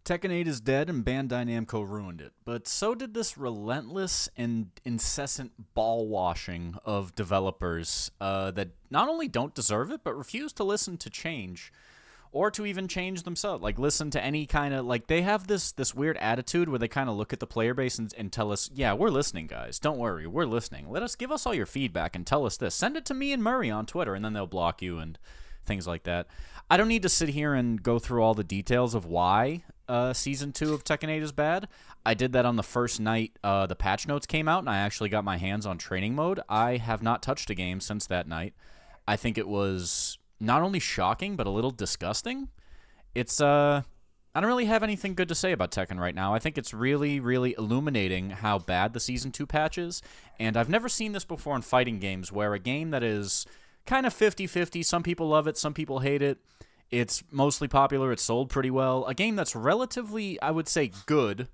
Tekken 8 is dead and Bandai Namco ruined it, but so did this relentless and incessant ball washing of developers that not only don't deserve it, but refuse to listen to change or to even change themselves. Like, listen to any kind of, like, they have this weird attitude where they kind of look at the player base and tell us, yeah, we're listening, guys. Don't worry, we're listening. Give us all your feedback and tell us this. Send it to me and Murray on Twitter, and then they'll block you and things like that. I don't need to sit here and go through all the details of why Season 2 of Tekken 8 is bad. I did that on the first night the patch notes came out, and I actually got my hands on training mode. I have not touched a game since that night. I think it was not only shocking, but a little disgusting. It's, I don't really have anything good to say about Tekken right now. I think it's really, really illuminating how bad the Season 2 patch is, and I've never seen this before in fighting games, where a game that is kind of 50-50, some people love it, some people hate it, it's mostly popular, it's sold pretty well. A game that's relatively, I would say, good.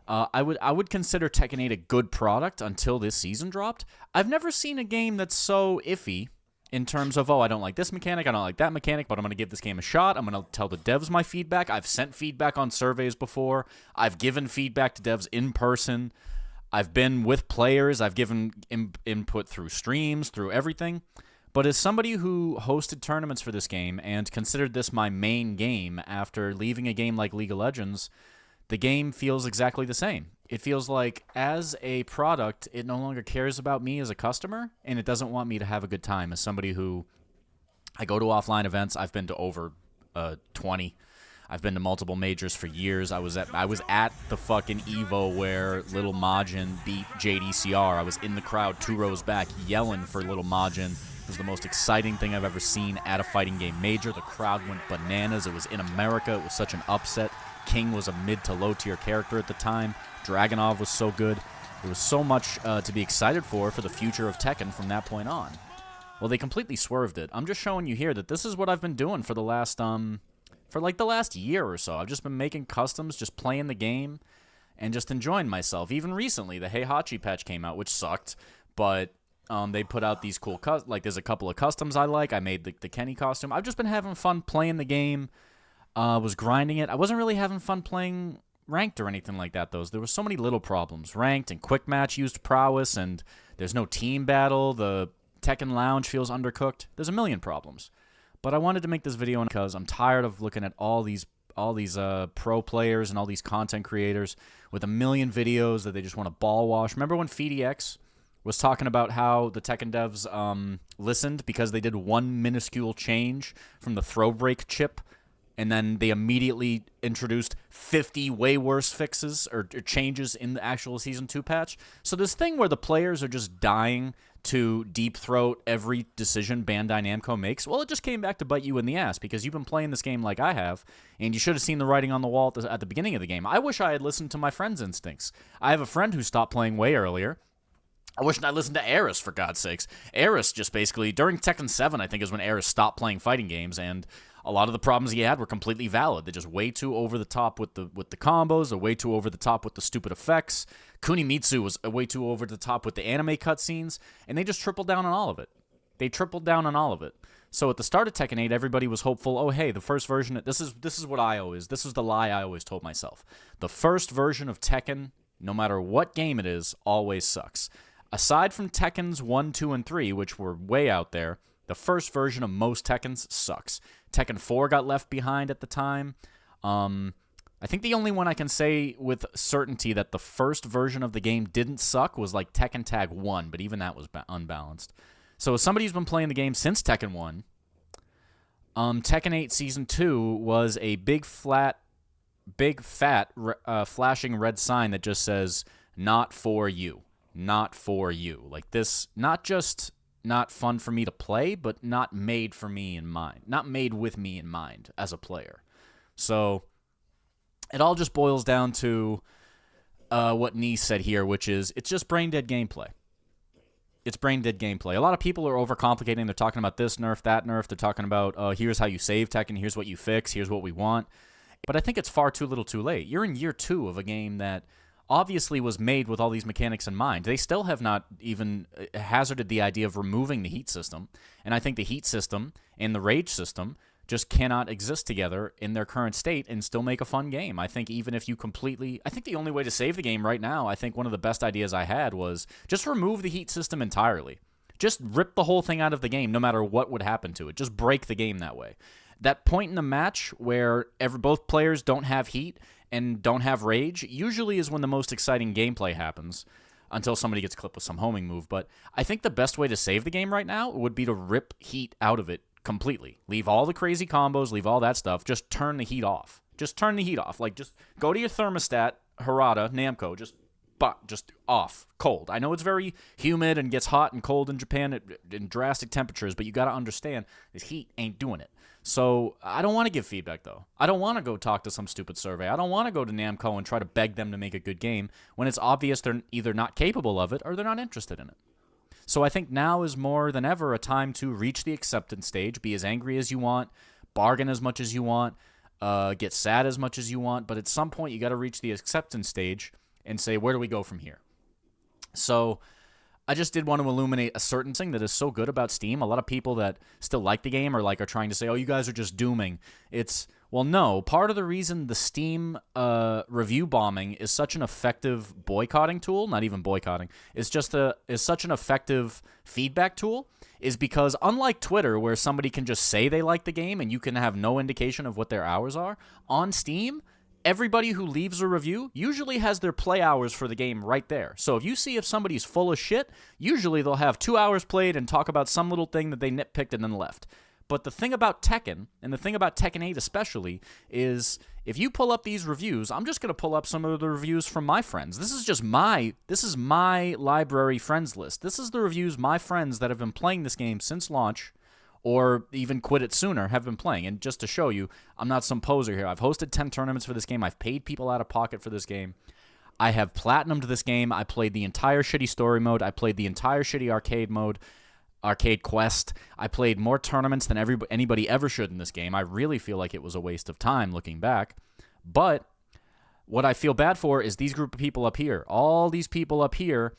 I would consider Tekken 8 a good product until this season dropped. I've never seen a game that's so iffy in terms of, oh, I don't like this mechanic, I don't like that mechanic, but I'm going to give this game a shot. I'm going to tell the devs my feedback. I've sent feedback on surveys before. I've given feedback to devs in person. I've been with players. I've given input through streams, through everything. But as somebody who hosted tournaments for this game and considered this my main game after leaving a game like League of Legends, the game feels exactly the same. It feels like, as a product, it no longer cares about me as a customer, and it doesn't want me to have a good time. As somebody who, I go to offline events, I've been to over 20. I've been to multiple majors for years. I was at the fucking Evo where Little Majin beat JDCR. I was in the crowd 2 rows back yelling for Little Majin. It was the most exciting thing I've ever seen at a fighting game major. The crowd went bananas. It was in America. It was such an upset. King was a mid to low tier character at the time. Dragunov was so good. There was so much to be excited for the future of Tekken from that point on. Well, they completely swerved it. I'm just showing you here that this is what I've been doing for the last the last year or so. I've just been making customs, just playing the game, and just enjoying myself. Even recently, the Heihachi patch came out, which sucked, but they put out these cool, there's a couple of customs I like. I made the Kenny costume. I've just been having fun playing the game, was grinding it. I wasn't really having fun playing ranked or anything like that, though. There was so many little problems. Ranked and quick match used prowess, and there's no team battle. The Tekken Lounge feels undercooked. There's a million problems. But I wanted to make this video because I'm tired of looking at all these pro players and all these content creators with a million videos that they just want to ball wash. Remember when FeedEx was talking about how the Tekken devs listened because they did one minuscule change from the throw break chip, and then they immediately introduced 50 way worse fixes or changes in the actual Season 2 patch? So this thing where the players are just dying to deep throat every decision Bandai Namco makes, well, it just came back to bite you in the ass because you've been playing this game like I have, and you should have seen the writing on the wall at the beginning of the game. I wish I had listened to my friend's instincts. I have a friend who stopped playing way earlier. I wish I listened to Eris, for God's sakes. Eris just basically, during Tekken 7, I think, is when Eris stopped playing fighting games, and a lot of the problems he had were completely valid. They're just way too over the top with the combos, they're way too over the top with the stupid effects. Kunimitsu was way too over the top with the anime cutscenes, and they just tripled down on all of it. They tripled down on all of it. So at the start of Tekken 8, everybody was hopeful, oh, hey, the first version, this is the lie I always told myself. The first version of Tekken, no matter what game it is, always sucks. Aside from Tekkens 1, 2, and 3, which were way out there, the first version of most Tekkens sucks. Tekken 4 got left behind at the time. I think the only one I can say with certainty that the first version of the game didn't suck was like Tekken Tag 1, but even that was unbalanced. So as somebody who's been playing the game since Tekken 1, Tekken 8 Season 2 was a big fat flashing red sign that just says, not for you. Not for you. Like this, not just not fun for me to play, but not made for me in mind. Not made with me in mind as a player. So it all just boils down to what Nice said here, which is it's just brain-dead gameplay. It's brain-dead gameplay. A lot of people are overcomplicating. They're talking about this nerf, that nerf. They're talking about, here's how you save Tekken, here's what you fix, here's what we want. But I think it's far too little too late. You're in year 2 of a game that obviously was made with all these mechanics in mind. They still have not even hazarded the idea of removing the heat system. And I think the heat system and the rage system just cannot exist together in their current state and still make a fun game. I think even if you I think the only way to save the game right now, I think one of the best ideas I had was just remove the heat system entirely. Just rip the whole thing out of the game no matter what would happen to it. Just break the game that way. That point in the match where both players don't have heat and don't have rage usually is when the most exciting gameplay happens, until somebody gets clipped with some homing move. But I think the best way to save the game right now would be to rip heat out of it completely. Leave all the crazy combos, leave all that stuff. Just turn the heat off. Just turn the heat off. Like, just go to your thermostat, Harada, Namco, just off, cold. I know it's very humid and gets hot and cold in Japan in drastic temperatures, but you got to understand this heat ain't doing it. So I don't want to give feedback, though. I don't want to go talk to some stupid survey. I don't want to go to Namco and try to beg them to make a good game when it's obvious they're either not capable of it or they're not interested in it. So I think now is more than ever a time to reach the acceptance stage, be as angry as you want, bargain as much as you want, get sad as much as you want, but at some point you got to reach the acceptance stage and say, where do we go from here? So I just did want to illuminate a certain thing that is so good about Steam. A lot of people that still like the game are trying to say, oh, you guys are just dooming. Well, no. Part of the reason the Steam review bombing is such an effective boycotting tool, not even boycotting, is such an effective feedback tool, is because unlike Twitter, where somebody can just say they like the game and you can have no indication of what their hours are, on Steam, everybody who leaves a review usually has their play hours for the game right there. So if you see if somebody's full of shit, usually they'll have 2 hours played and talk about some little thing that they nitpicked and then left. But the thing about Tekken, and the thing about Tekken 8 especially, is if you pull up these reviews, I'm just going to pull up some of the reviews from my friends. This is my library friends list. This is the reviews my friends that have been playing this game since launch, or even quit it sooner, have been playing. And just to show you, I'm not some poser here. I've hosted 10 tournaments for this game. I've paid people out of pocket for this game. I have platinumed this game. I played the entire shitty story mode. I played the entire shitty arcade mode, arcade quest. I played more tournaments than anybody ever should in this game. I really feel like it was a waste of time looking back. But what I feel bad for is these group of people up here. All these people up here,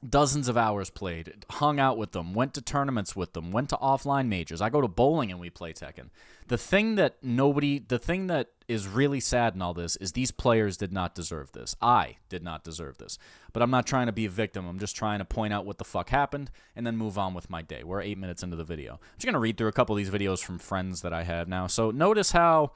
dozens of hours played, hung out with them, went to tournaments with them, went to offline majors. I go to bowling and we play Tekken. The thing that is really sad in all this is these players did not deserve this. I did not deserve this. But I'm not trying to be a victim. I'm just trying to point out what the fuck happened and then move on with my day. We're 8 minutes into the video. I'm just going to read through a couple of these videos from friends that I have now. So notice how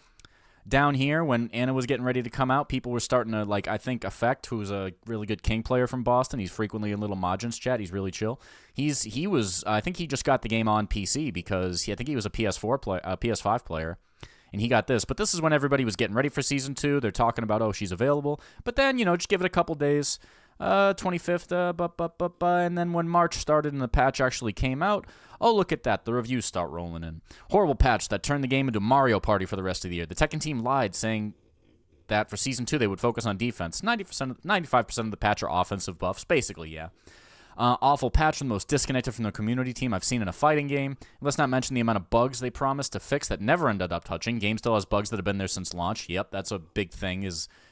down here, when Anna was getting ready to come out, people were starting to, I think Effect, who's a really good King player from Boston. He's frequently in Little Majin's chat. He's really chill. I think he just got the game on PC because I think he was a PS5 player, and he got this. But this is when everybody was getting ready for Season 2. They're talking about, oh, she's available. But then, just give it a couple days. 25th, and then when March started and the patch actually came out, oh, look at that, the reviews start rolling in. Horrible patch that turned the game into Mario Party for the rest of the year. The Tekken team lied, saying that for Season 2 they would focus on defense. 95% of the patch are offensive buffs, basically, yeah. Awful patch, the most disconnected from the community team I've seen in a fighting game. Let's not mention the amount of bugs they promised to fix that never ended up touching. Game still has bugs that have been there since launch. Yep, that's a big thing.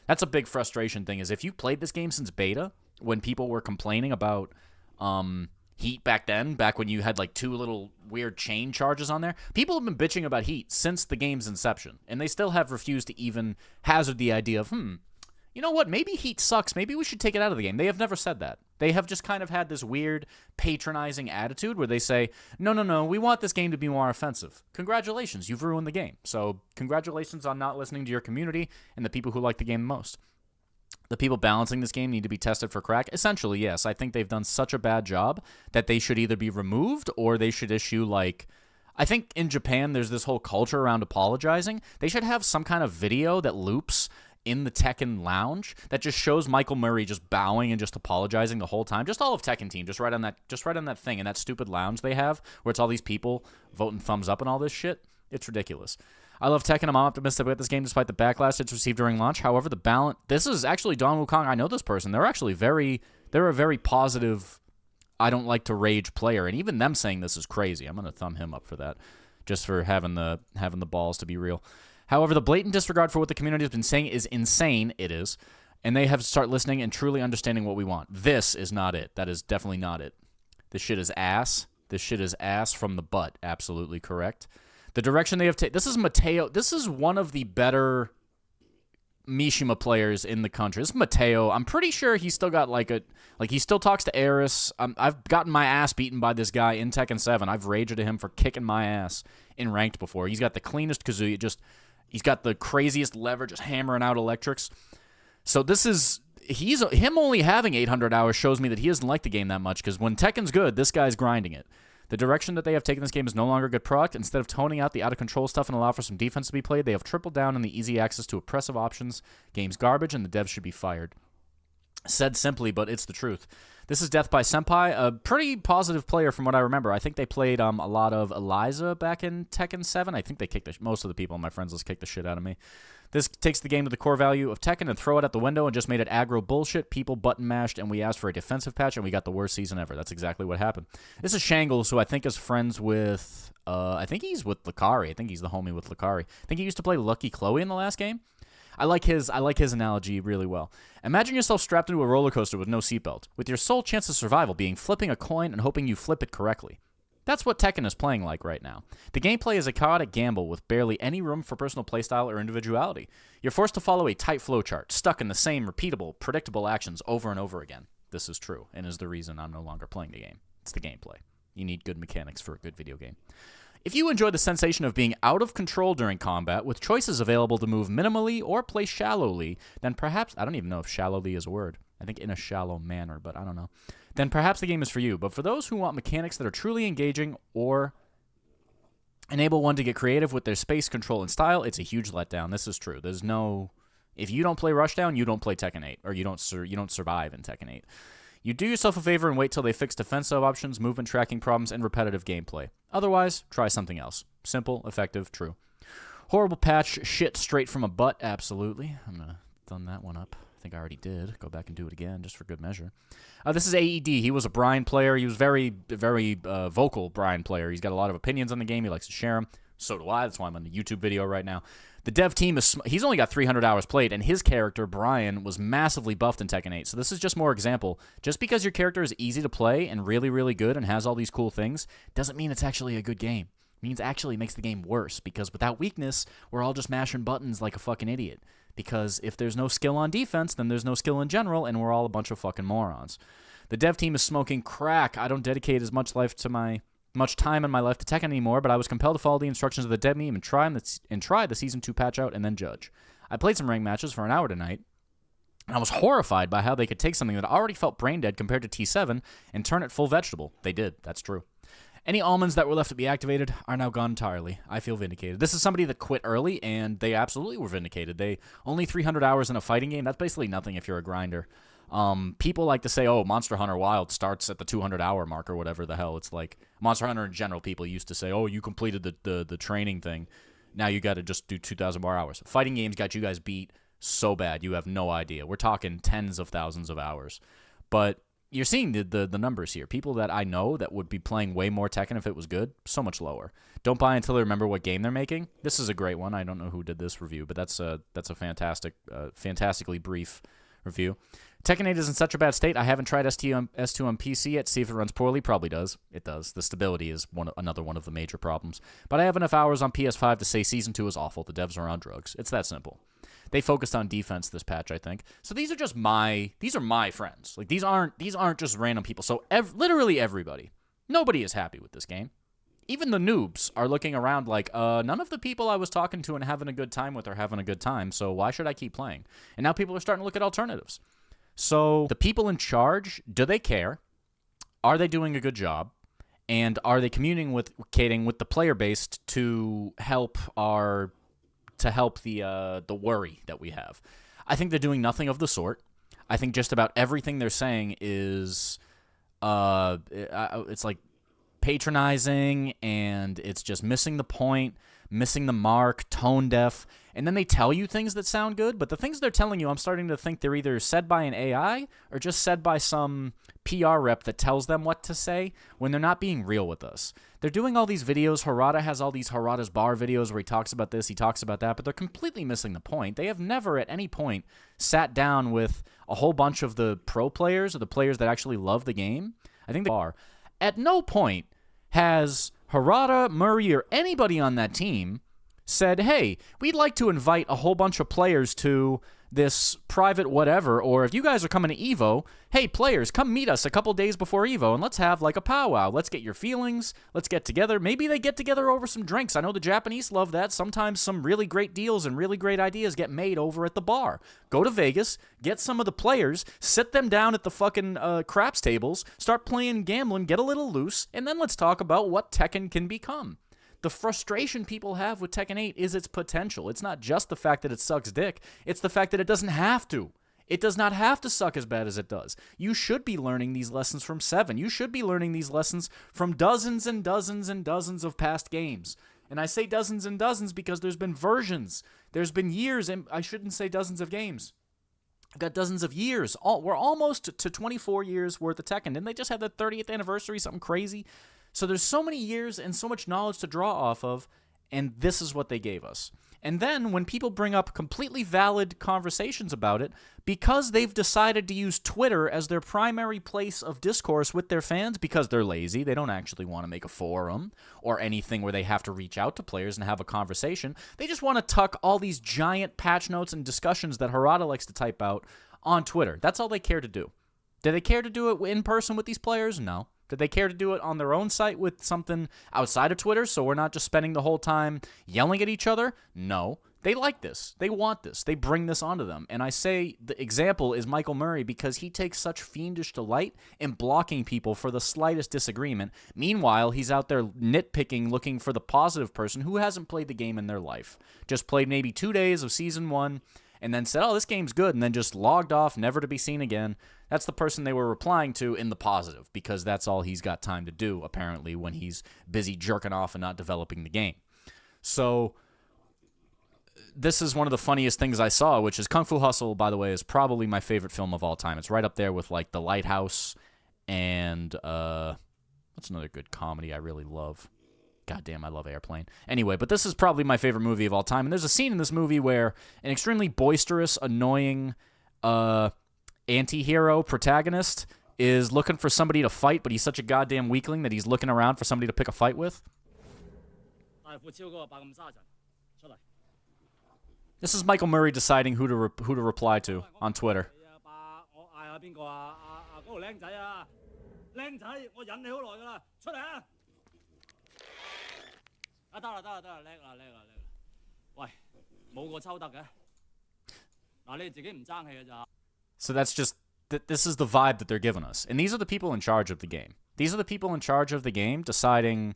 That's a big frustration thing, is if you played this game since beta, when people were complaining about heat back when you had 2 little weird chain charges on there, people have been bitching about heat since the game's inception, and they still have refused to even hazard the idea of, you know what, maybe heat sucks, maybe we should take it out of the game. They have never said that. They have just kind of had this weird patronizing attitude where they say, no, we want this game to be more offensive. Congratulations, you've ruined the game. So congratulations on not listening to your community and the people who like the game the most. The people balancing this game need to be tested for crack. Essentially, yes. I think they've done such a bad job that they should either be removed or they should issue, I think in Japan there's this whole culture around apologizing. They should have some kind of video that loops in the Tekken lounge that just shows Michael Murray just bowing and just apologizing the whole time. Just all of Tekken team, just right on that thing in that stupid lounge they have where it's all these people voting thumbs up and all this shit. It's ridiculous. I love Tekken. I'm optimistic about this game despite the backlash it's received during launch. However, the balance... This is actually Don Wukong. I know this person. They're a very positive, I don't like to rage player. And even them saying this is crazy. I'm going to thumb him up for that. Just for having the balls to be real. However, the blatant disregard for what the community has been saying is insane. It is. And they have to start listening and truly understanding what we want. This is not it. That is definitely not it. This shit is ass. This shit is ass from the butt. Absolutely correct. The direction they have taken. This is Mateo. This is one of the better Mishima players in the country. This is Mateo. I'm pretty sure he's still got he still talks to Eris. I've gotten my ass beaten by this guy in Tekken 7. I've raged at him for kicking my ass in ranked before. He's got the cleanest Kazuya. He's got the craziest lever, just hammering out electrics. So him only having 800 hours shows me that he doesn't like the game that much, because when Tekken's good, this guy's grinding it. The direction that they have taken this game is no longer a good product. Instead of toning out the out-of-control stuff and allow for some defense to be played, they have tripled down on the easy access to oppressive options. Game's garbage, and the devs should be fired. Said simply, but it's the truth. This is Death by Senpai, a pretty positive player from what I remember. I think they played a lot of Eliza back in Tekken 7. I think they most of the people on my friends list kicked the shit out of me. This takes the game to the core value of Tekken and throw it out the window and just made it aggro bullshit, people button mashed, and we asked for a defensive patch, and we got the worst season ever. That's exactly what happened. This is Shangles, who I think is friends with, I think he's with Lakari. I think he's the homie with Lakari. I think he used to play Lucky Chloe in the last game. I like his analogy really well. Imagine yourself strapped into a roller coaster with no seatbelt, with your sole chance of survival being flipping a coin and hoping you flip it correctly. That's what Tekken is playing like right now. The gameplay is a chaotic gamble with barely any room for personal playstyle or individuality. You're forced to follow a tight flowchart, stuck in the same repeatable, predictable actions over and over again. This is true, and is the reason I'm no longer playing the game. It's the gameplay. You need good mechanics for a good video game. If you enjoy the sensation of being out of control during combat, with choices available to move minimally or play shallowly, then perhaps, I don't even know if shallowly is a word. I think in a shallow manner, but I don't know. Then perhaps the game is for you. But for those who want mechanics that are truly engaging or enable one to get creative with their space control and style, it's a huge letdown. This is true. There's no... If you don't play Rushdown, you don't play Tekken 8, or you don't survive in Tekken 8. You do yourself a favor and wait till they fix defensive options, movement tracking problems, and repetitive gameplay. Otherwise, try something else. Simple, effective, true. Horrible patch, shit straight from a butt, absolutely. I'm going to thumb that one up. I think I already did. Go back and do it again, just for good measure. This is AED. He was a Brian player. He was very, very vocal Brian player. He's got a lot of opinions on the game. He likes to share them. So do I. That's why I'm on the YouTube video right now. The dev team he's only got 300 hours played, and his character, Brian, was massively buffed in Tekken 8. So this is just more example. Just because your character is easy to play and really, really good and has all these cool things, doesn't mean it's actually a good game. It means actually makes the game worse, because without weakness, we're all just mashing buttons like a fucking idiot. Because if there's no skill on defense, then there's no skill in general, and we're all a bunch of fucking morons. The dev team is smoking crack. I don't dedicate as much time in my life to Tekken anymore, but I was compelled to follow the instructions of the dev team and try the Season 2 patch out and then judge. I played some ranked matches for an hour tonight, and I was horrified by how they could take something that already felt brain dead compared to T7 and turn it full vegetable. They did. That's true. Any almonds that were left to be activated are now gone entirely. I feel vindicated. This is somebody that quit early, and they absolutely were vindicated. They only 300 hours in a fighting game. That's basically nothing if you're a grinder. People like to say, oh, Monster Hunter Wild starts at the 200-hour mark or whatever the hell. It's like Monster Hunter in general, people used to say, oh, you completed the training thing. Now you got to just do 2,000 more hours. Fighting games got you guys beat so bad. You have no idea. We're talking tens of thousands of hours. But you're seeing the numbers here. People that I know that would be playing way more Tekken if it was good, so much lower. Don't buy until they remember what game they're making. This is a great one. I don't know who did this review, but that's a fantastically brief review. Tekken 8 is in such a bad state, I haven't tried S2 on PC yet. See if it runs poorly. Probably does. It does. The stability is another one of the major problems. But I have enough hours on PS5 to say Season 2 is awful. The devs are on drugs. It's that simple. They focused on defense this patch, I think. So these are my friends. Like these aren't just random people. So literally everybody. Nobody is happy with this game. Even the noobs are looking around like, none of the people I was talking to and having a good time with are having a good time, so why should I keep playing? And now people are starting to look at alternatives. So the people in charge, do they care? Are they doing a good job? And are they communicating with the player base to help the worry that we have? I think they're doing nothing of the sort. I think just about everything they're saying is, it's like patronizing, and it's just missing the point, missing the mark, tone deaf, and then they tell you things that sound good, but the things they're telling you, I'm starting to think they're either said by an AI or just said by some PR rep that tells them what to say when they're not being real with us. They're doing all these videos. Harada has all these Harada's Bar videos where he talks about this, he talks about that, but they're completely missing the point. They have never at any point sat down with a whole bunch of the pro players or the players that actually love the game. I think they are. At no point has Harada, Murray, or anybody on that team said, hey, we'd like to invite a whole bunch of players to this private whatever, or if you guys are coming to EVO, hey, players, come meet us a couple days before EVO, and let's have like a powwow. Let's get your feelings. Let's get together. Maybe they get together over some drinks. I know the Japanese love that. Sometimes some really great deals and really great ideas get made over at the bar. Go to Vegas, get some of the players, sit them down at the fucking craps tables, start playing gambling, get a little loose, and then let's talk about what Tekken can become. The frustration people have with Tekken 8 is its potential. It's not just the fact that it sucks dick. It's the fact that it doesn't have to. It does not have to suck as bad as it does. You should be learning these lessons from 7. You should be learning these lessons from dozens and dozens and dozens of past games. And I say dozens and dozens because there's been versions. There's been years, and I shouldn't say dozens of games. I've got dozens of years. We're almost to 24 years worth of Tekken. Didn't they just have the 30th anniversary, something crazy? So there's so many years and so much knowledge to draw off of, and this is what they gave us. And then when people bring up completely valid conversations about it, because they've decided to use Twitter as their primary place of discourse with their fans because they're lazy, they don't actually want to make a forum or anything where they have to reach out to players and have a conversation. They just want to tuck all these giant patch notes and discussions that Harada likes to type out on Twitter. That's all they care to do. Do they care to do it in person with these players? No. Did they care to do it on their own site with something outside of Twitter so we're not just spending the whole time yelling at each other? No. They like this. They want this. They bring this onto them. And I say the example is Michael Murray because he takes such fiendish delight in blocking people for the slightest disagreement. Meanwhile, he's out there nitpicking, looking for the positive person who hasn't played the game in their life. Just played maybe 2 days of Season 1 and then said, oh, this game's good, and then just logged off, never to be seen again. That's the person they were replying to in the positive, because that's all he's got time to do, apparently, when he's busy jerking off and not developing the game. So this is one of the funniest things I saw, which is Kung Fu Hustle, by the way, is probably my favorite film of all time. It's right up there with, like, The Lighthouse and what's another good comedy I really love? God damn, I love Airplane. Anyway, but this is probably my favorite movie of all time. And there's a scene in this movie where an extremely boisterous, annoying anti-hero protagonist is looking for somebody to fight, but he's such a goddamn weakling that he's looking around for somebody to pick a fight with. This is Michael Murray deciding who to reply to on Twitter. So that's just, this is the vibe that they're giving us. And these are the people in charge of the game. These are the people in charge of the game deciding,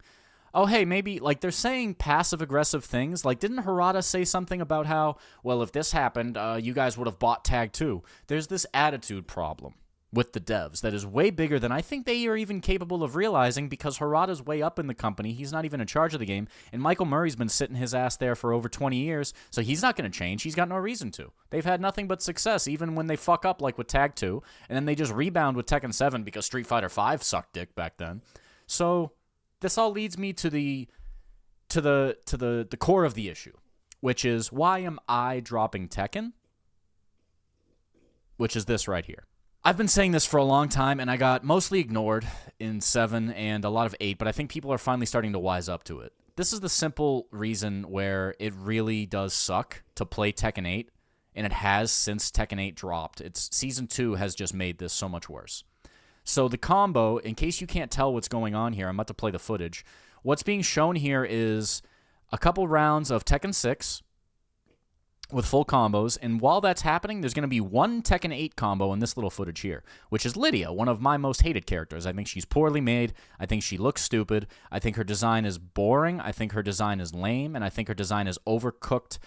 oh, hey, maybe, like, they're saying passive-aggressive things. Like, didn't Harada say something about how, well, if this happened, you guys would have bought Tag 2? There's this attitude problem with the devs that is way bigger than I think they are even capable of realizing, because Harada's way up in the company. He's not even in charge of the game, and Michael Murray's been sitting his ass there for over 20 years, so he's not going to change. He's got no reason to. They've had nothing but success, even when they fuck up like with Tag 2, and then they just rebound with Tekken 7 because Street Fighter 5 sucked dick back then. So this all leads me to the core of the issue, which is, why am I dropping Tekken? Which is this right here. I've been saying this for a long time, and I got mostly ignored in 7 and a lot of 8, but I think people are finally starting to wise up to it. This is the simple reason where it really does suck to play Tekken 8, and it has since Tekken 8 dropped. Season 2 has just made this so much worse. So the combo, in case you can't tell what's going on here, I'm about to play the footage. What's being shown here is a couple rounds of Tekken 6 with full combos, and while that's happening, there's going to be one Tekken 8 combo in this little footage here, which is Lydia, one of my most hated characters. I think she's poorly made. I think she looks stupid. I think her design is boring. I think her design is lame, and I think her design is overcooked.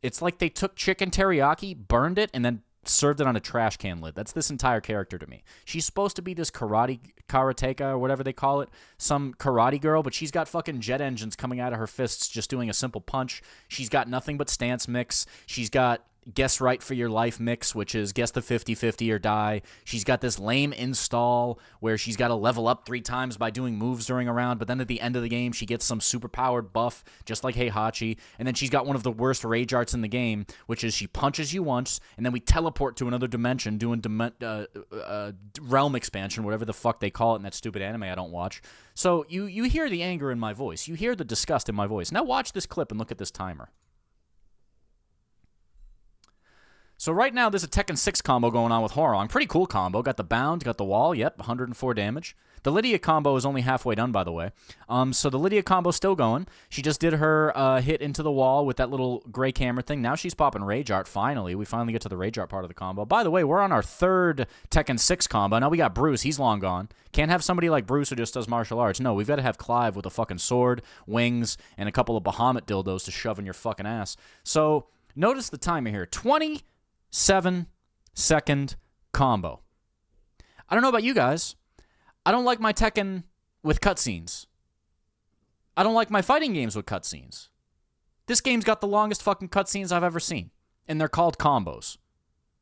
It's like they took chicken teriyaki, burned it, and then served it on a trash can lid. That's this entire character to me. She's supposed to be this karateka or whatever they call it, some karate girl, but she's got fucking jet engines coming out of her fists just doing a simple punch. She's got nothing but stance mix. She's got guess right for your life mix, which is guess the 50-50 or die. She's got this lame install where she's got to level up 3 times by doing moves during a round, but then at the end of the game, she gets some superpowered buff, just like Heihachi, and then she's got one of the worst rage arts in the game, which is she punches you once, and then we teleport to another dimension doing realm expansion, whatever the fuck they call it in that stupid anime I don't watch. So you hear the anger in my voice. You hear the disgust in my voice. Now watch this clip and look at this timer. So right now, there's a Tekken 6 combo going on with Horong. Pretty cool combo. Got the bound, got the wall. Yep, 104 damage. The Lydia combo is only halfway done, by the way. So the Lydia combo's still going. She just did her hit into the wall with that little gray camera thing. Now she's popping Rage Art, finally. We finally get to the Rage Art part of the combo. By the way, we're on our 3rd Tekken 6 combo. Now we got Bruce. He's long gone. Can't have somebody like Bruce who just does martial arts. No, we've got to have Clive with a fucking sword, wings, and a couple of Bahamut dildos to shove in your fucking ass. So notice the timer here. 27-second combo. I don't know about you guys. I don't like my Tekken with cutscenes. I don't like my fighting games with cutscenes. This game's got the longest fucking cutscenes I've ever seen. And they're called combos.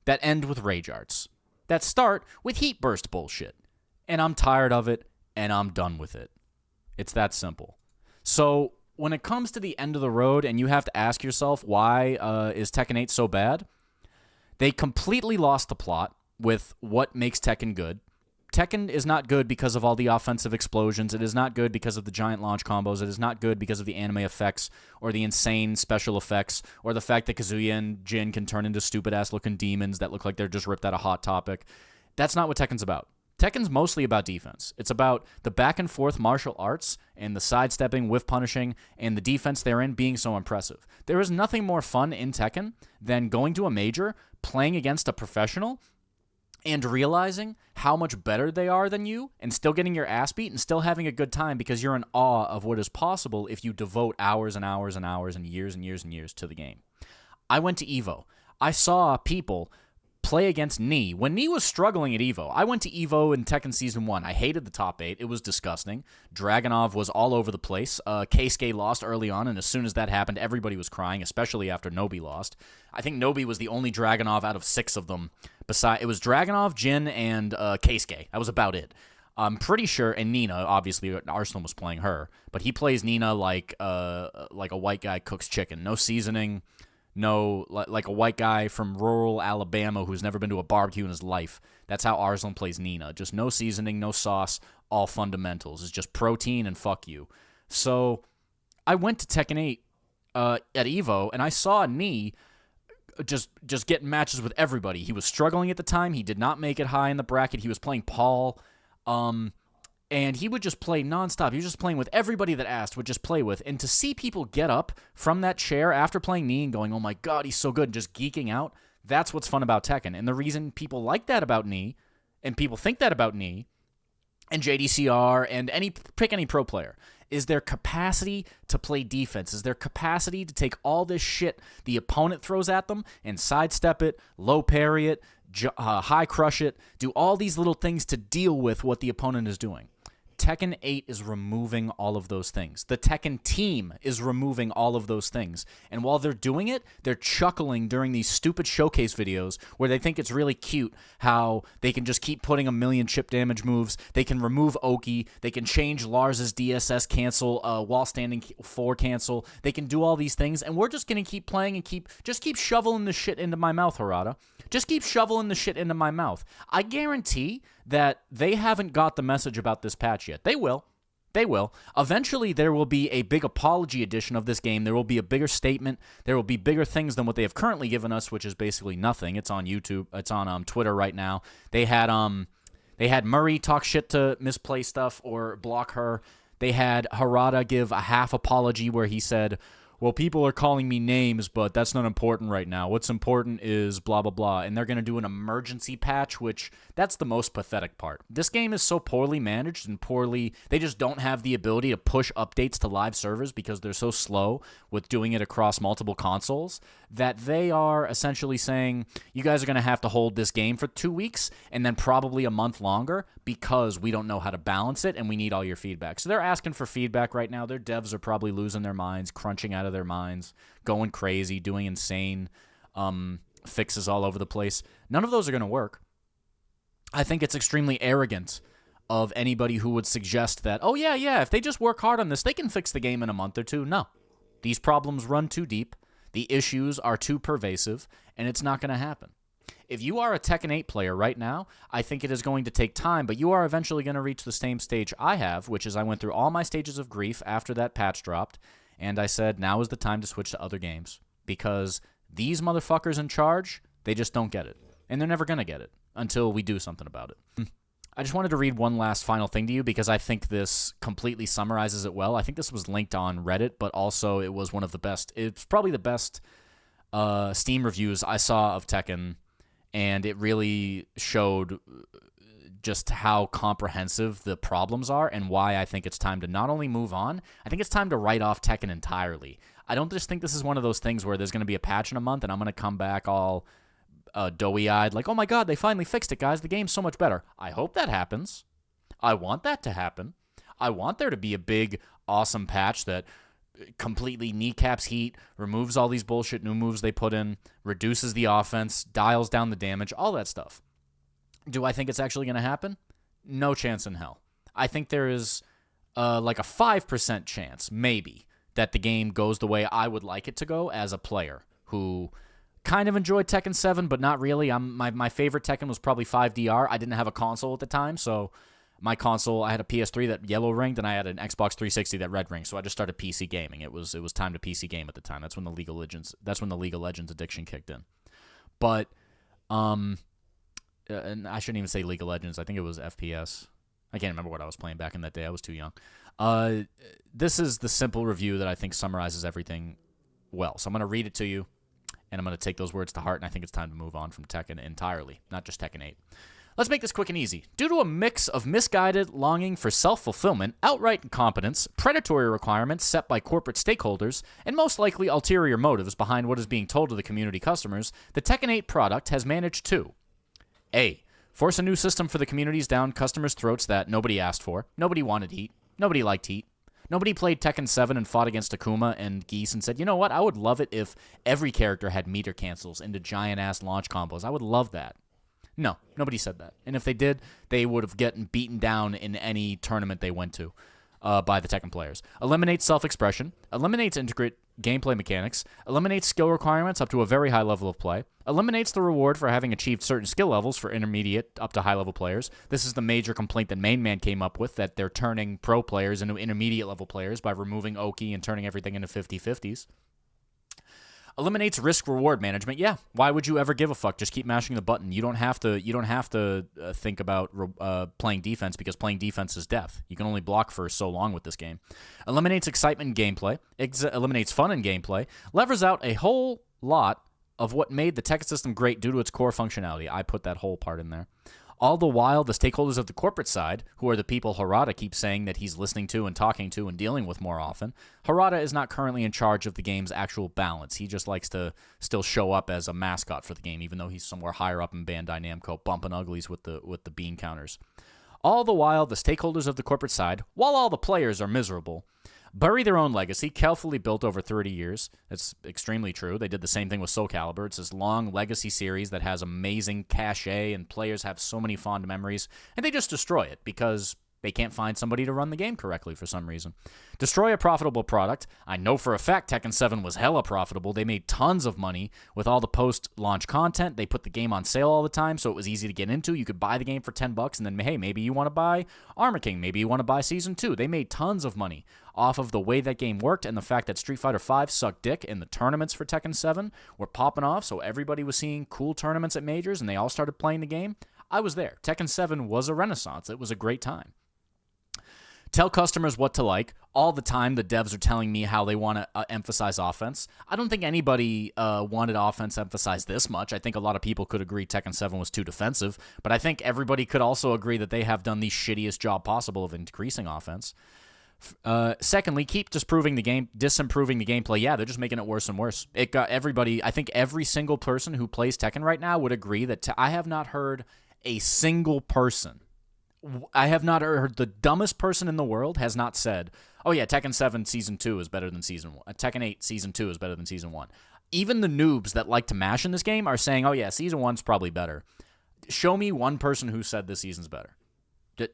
That end with rage arts. That start with heat burst bullshit. And I'm tired of it, and I'm done with it. It's that simple. So, when it comes to the end of the road, and you have to ask yourself, why is Tekken 8 so bad? They completely lost the plot with what makes Tekken good. Tekken is not good because of all the offensive explosions. It is not good because of the giant launch combos. It is not good because of the anime effects or the insane special effects or the fact that Kazuya and Jin can turn into stupid-ass looking demons that look like they're just ripped out of Hot Topic. That's not what Tekken's about. Tekken's mostly about defense. It's about the back-and-forth martial arts and the sidestepping, whiff punishing, and the defense therein being so impressive. There is nothing more fun in Tekken than going to a major, playing against a professional, and realizing how much better they are than you and still getting your ass beat and still having a good time because you're in awe of what is possible if you devote hours and hours and hours and years and years and years to the game. I went to EVO. I saw people play against Nii. When Nii was struggling at EVO, I went to EVO in Tekken Season 1. I hated the top 8. It was disgusting. Dragunov was all over the place. Keisuke lost early on, and as soon as that happened, everybody was crying, especially after Nobi lost. I think Nobi was the only Dragunov out of 6 of them. It was Dragunov, Jin, and Keisuke. That was about it. I'm pretty sure, and Nina, obviously, Arsenal was playing her, but he plays Nina like a white guy cooks chicken. No seasoning. No, like a white guy from rural Alabama who's never been to a barbecue in his life. That's how Arslan plays Nina. Just no seasoning, no sauce, all fundamentals. It's just protein and fuck you. So I went to Tekken 8 at EVO, and I saw Nii just getting matches with everybody. He was struggling at the time. He did not make it high in the bracket. He was playing Paul. And he would just play nonstop. He was just playing with everybody that asked, would just play with. And to see people get up from that chair after playing Nii and going, oh my god, he's so good, and just geeking out, that's what's fun about Tekken. And the reason people like that about Nii, and people think that about Nii, and JDCR, and pick any pro player, is their capacity to play defense, is their capacity to take all this shit the opponent throws at them and sidestep it, low parry it, high crush it, do all these little things to deal with what the opponent is doing. Tekken 8 is removing all of those things. The Tekken team is removing all of those things. And while they're doing it, they're chuckling during these stupid showcase videos where they think it's really cute how they can just keep putting a million chip damage moves. They can remove Oki. They can change Lars's DSS cancel, while standing 4 cancel. They can do all these things. And we're just going to keep playing and keep shoveling the shit into my mouth, Harada. Just keep shoveling the shit into my mouth. I guarantee that they haven't got the message about this patch yet. They will. They will. Eventually, there will be a big apology edition of this game. There will be a bigger statement. There will be bigger things than what they have currently given us, which is basically nothing. It's on YouTube. It's on Twitter right now. They had Murray talk shit to misplay stuff or block her. They had Harada give a half apology where he said, well, people are calling me names, but that's not important right now. What's important is blah, blah, blah. And they're going to do an emergency patch, which that's the most pathetic part. This game is so poorly managed and they just don't have the ability to push updates to live servers because they're so slow with doing it across multiple consoles that they are essentially saying, you guys are going to have to hold this game for 2 weeks and then probably a month longer because we don't know how to balance it and we need all your feedback. So they're asking for feedback right now. Their devs are probably losing their minds, crunching out of their minds, going crazy, doing insane fixes all over the place. None of those are going to work. I think it's extremely arrogant of anybody who would suggest that, oh, yeah, if they just work hard on this, they can fix the game in a month or two. No. These problems run too deep, the issues are too pervasive, and it's not going to happen. If you are a Tekken 8 player right now, I think it is going to take time, but you are eventually going to reach the same stage I have, which is I went through all my stages of grief after that patch dropped, and I said, now is the time to switch to other games, because these motherfuckers in charge, they just don't get it, and they're never going to get it until we do something about it. I just wanted to read one last final thing to you because I think this completely summarizes it well. I think this was linked on Reddit, but also it was one of the best. It's probably the best Steam reviews I saw of Tekken, and it really showed just how comprehensive the problems are and why I think it's time to not only move on, I think it's time to write off Tekken entirely. I don't just think this is one of those things where there's going to be a patch in a month and I'm going to come back all doughy-eyed, like, oh my god, they finally fixed it, guys. The game's so much better. I hope that happens. I want that to happen. I want there to be a big, awesome patch that completely kneecaps Heat, removes all these bullshit new moves they put in, reduces the offense, dials down the damage, all that stuff. Do I think it's actually going to happen? No chance in hell. I think there is like a 5% chance, maybe, that the game goes the way I would like it to go as a player who kind of enjoyed Tekken 7, but not really. My favorite Tekken was probably 5DR. I didn't have a console at the time, so my console, I had a PS3 that yellow ringed, and I had an Xbox 360 that red ringed. So I just started PC gaming. It was time to PC game at the time. That's when the League of Legends addiction kicked in. But and I shouldn't even say League of Legends. I think it was FPS. I can't remember what I was playing back in that day. I was too young. This is the simple review that I think summarizes everything well. So I'm going to read it to you, and I'm going to take those words to heart, and I think it's time to move on from Tekken entirely, not just Tekken 8. Let's make this quick and easy. Due to a mix of misguided longing for self-fulfillment, outright incompetence, predatory requirements set by corporate stakeholders, and most likely ulterior motives behind what is being told to the community customers, the Tekken 8 product has managed to A. Force a new system for the communities down customers' throats that nobody asked for. Nobody wanted Heat. Nobody liked Heat. Nobody played Tekken 7 and fought against Akuma and Geese and said, you know what, I would love it if every character had meter cancels into giant-ass launch combos. I would love that. No, nobody said that. And if they did, they would have gotten beaten down in any tournament they went to by the Tekken players. Eliminates self-expression. Eliminates integrate gameplay mechanics. Eliminates skill requirements up to a very high level of play. Eliminates the reward for having achieved certain skill levels for intermediate up to high-level players. This is the major complaint that Main Man came up with, that they're turning pro players into intermediate-level players by removing Oki and turning everything into 50-50s. Eliminates risk-reward management. Yeah, why would you ever give a fuck? Just keep mashing the button. You don't have to think about playing defense, because playing defense is death. You can only block for so long with this game. Eliminates excitement in gameplay. Eliminates fun in gameplay. Levers out a whole lot of what made the Tekken system great due to its core functionality. I put that whole part in there. All the while, the stakeholders of the corporate side, who are the people Harada keeps saying that he's listening to and talking to and dealing with more often, Harada is not currently in charge of the game's actual balance. He just likes to still show up as a mascot for the game, even though he's somewhere higher up in Bandai Namco, bumping uglies with the bean counters. All the while, the stakeholders of the corporate side, while all the players are miserable, bury their own legacy, carefully built over 30 years. That's extremely true. They did the same thing with Soul Calibur. It's this long legacy series that has amazing cachet, and players have so many fond memories, and they just destroy it because they can't find somebody to run the game correctly for some reason. Destroy a profitable product. I know for a fact Tekken 7 was hella profitable. They made tons of money with all the post-launch content. They put the game on sale all the time, so it was easy to get into. You could buy the game for $10, and then, hey, maybe you want to buy Armor King. Maybe you want to buy Season 2. They made tons of money off of the way that game worked, and the fact that Street Fighter V sucked dick in the tournaments for Tekken 7 were popping off, so everybody was seeing cool tournaments at majors, and they all started playing the game. I was there. Tekken 7 was a renaissance. It was a great time. Tell customers what to like. All the time, the devs are telling me how they want to emphasize offense. I don't think anybody wanted offense emphasized this much. I think a lot of people could agree Tekken 7 was too defensive, but I think everybody could also agree that they have done the shittiest job possible of increasing offense. Secondly, keep disproving the game, disimproving the gameplay. Yeah, they're just making it worse and worse. It got everybody. I think every single person who plays Tekken right now would agree that I have not heard a single person. I have not heard the dumbest person in the world has not said, oh yeah, Tekken 7 Season 2 is better than Season 1. Tekken 8 Season 2 is better than Season 1. Even the noobs that like to mash in this game are saying, oh yeah, Season 1's probably better. Show me one person who said this season's better.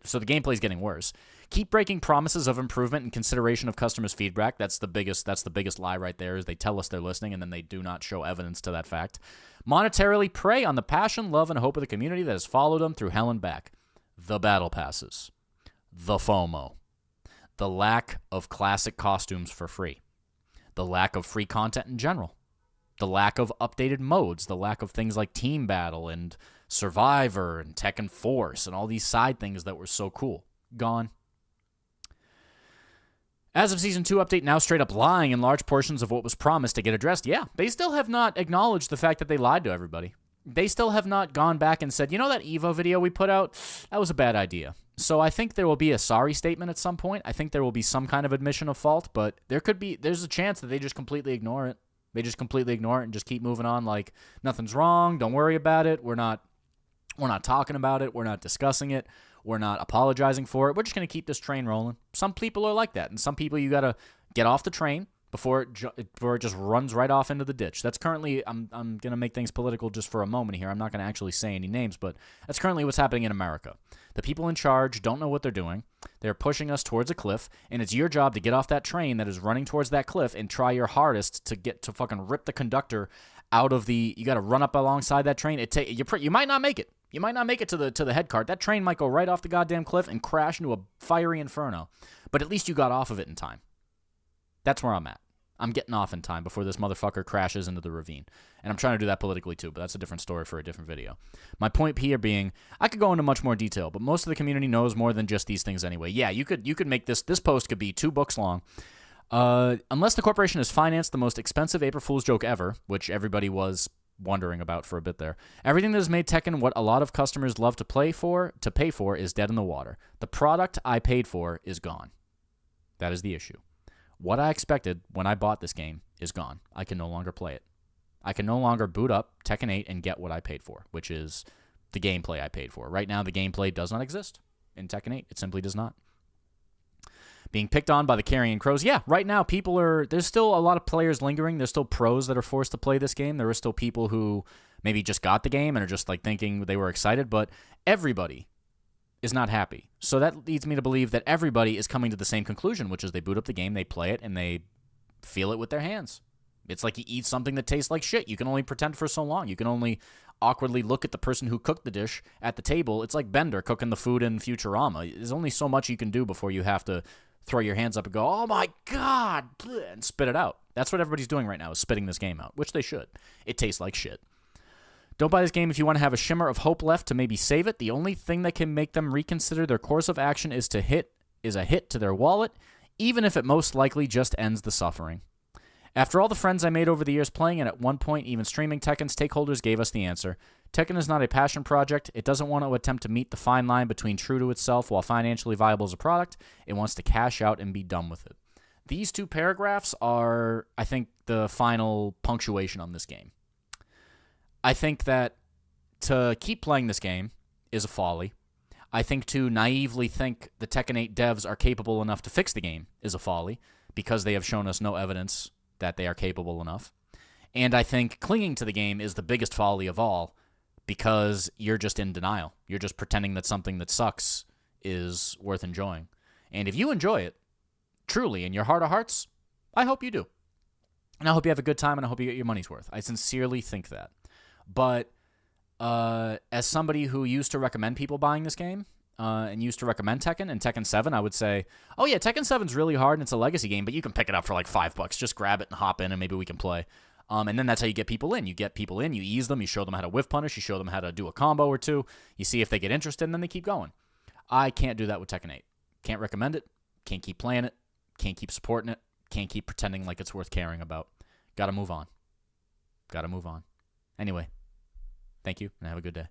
So the gameplay's getting worse. Keep breaking promises of improvement and consideration of customers' feedback. That's the biggest lie right there, is they tell us they're listening and then they do not show evidence to that fact. Monetarily prey on the passion, love, and hope of the community that has followed them through hell and back. The battle passes. The FOMO. The lack of classic costumes for free. The lack of free content in general. The lack of updated modes. The lack of things like Team Battle and Survivor and Tekken Force and all these side things that were so cool. Gone. As of Season 2 update, now straight up lying in large portions of what was promised to get addressed. Yeah, they still have not acknowledged the fact that they lied to everybody. They still have not gone back and said, you know that Evo video we put out? That was a bad idea. So I think there will be a sorry statement at some point. I think there will be some kind of admission of fault, but there's a chance that they just completely ignore it. They just completely ignore it and just keep moving on like nothing's wrong, don't worry about it, we're not talking about it, we're not discussing it, we're not apologizing for it, we're just going to keep this train rolling. Some people are like that, and some people you got to get off the train before it just runs right off into the ditch. That's currently, I'm going to make things political just for a moment here. I'm not going to actually say any names, but that's currently what's happening in America. The people in charge don't know what they're doing. They're pushing us towards a cliff, and it's your job to get off that train that is running towards that cliff and try your hardest to get to fucking rip the conductor out of the. You got to run up alongside that train. You might not make it. You might not make it to the head cart. That train might go right off the goddamn cliff and crash into a fiery inferno. But at least you got off of it in time. That's where I'm at. I'm getting off in time before this motherfucker crashes into the ravine. And I'm trying to do that politically too, but that's a different story for a different video. My point here being, I could go into much more detail, but most of the community knows more than just these things anyway. Yeah, you could make this post could be 2 books long. Unless the corporation has financed the most expensive April Fool's joke ever, which everybody was wondering about for a bit there. Everything that has made Tekken what a lot of customers love to pay for is dead in the water. The product I paid for is gone. That is the issue. What I expected when I bought this game is gone. I can no longer play it. I can no longer boot up Tekken 8 and get what I paid for, which is the gameplay I paid for. Right now, the gameplay does not exist in Tekken 8. It simply does not. Being picked on by the carrion crows. Yeah, right now, there's still a lot of players lingering. There's still pros that are forced to play this game. There are still people who maybe just got the game and are just like thinking they were excited, but everybody is not happy. So that leads me to believe that everybody is coming to the same conclusion, which is they boot up the game, they play it, and they feel it with their hands. It's like you eat something that tastes like shit. You can only pretend for so long. You can only awkwardly look at the person who cooked the dish at the table. It's like Bender cooking the food in Futurama. There's only so much you can do before you have to throw your hands up and go, oh my God, and spit it out. That's what everybody's doing right now, is spitting this game out, which they should. It tastes like shit. Don't buy this game if you want to have a shimmer of hope left to maybe save it. The only thing that can make them reconsider their course of action is a hit to their wallet, even if it most likely just ends the suffering. After all the friends I made over the years playing, and at one point even streaming Tekken, stakeholders gave us the answer. Tekken is not a passion project. It doesn't want to attempt to meet the fine line between true to itself while financially viable as a product. It wants to cash out and be done with it. These 2 paragraphs are, I think, the final punctuation on this game. I think that to keep playing this game is a folly. I think to naively think the Tekken 8 devs are capable enough to fix the game is a folly, because they have shown us no evidence that they are capable enough. And I think clinging to the game is the biggest folly of all, because you're just in denial. You're just pretending that something that sucks is worth enjoying. And if you enjoy it, truly, in your heart of hearts, I hope you do. And I hope you have a good time, and I hope you get your money's worth. I sincerely think that. But as somebody who used to recommend people buying this game and used to recommend Tekken and Tekken 7, I would say, oh yeah, Tekken 7's really hard and it's a legacy game, but you can pick it up for like $5. Just grab it and hop in and maybe we can play. And then that's how you get people in. You get people in, you ease them, you show them how to whiff punish, you show them how to do a combo or two, you see if they get interested, and then they keep going. I can't do that with Tekken 8. Can't recommend it, can't keep playing it, can't keep supporting it, can't keep pretending like it's worth caring about. Gotta move on. Anyway, thank you, and have a good day.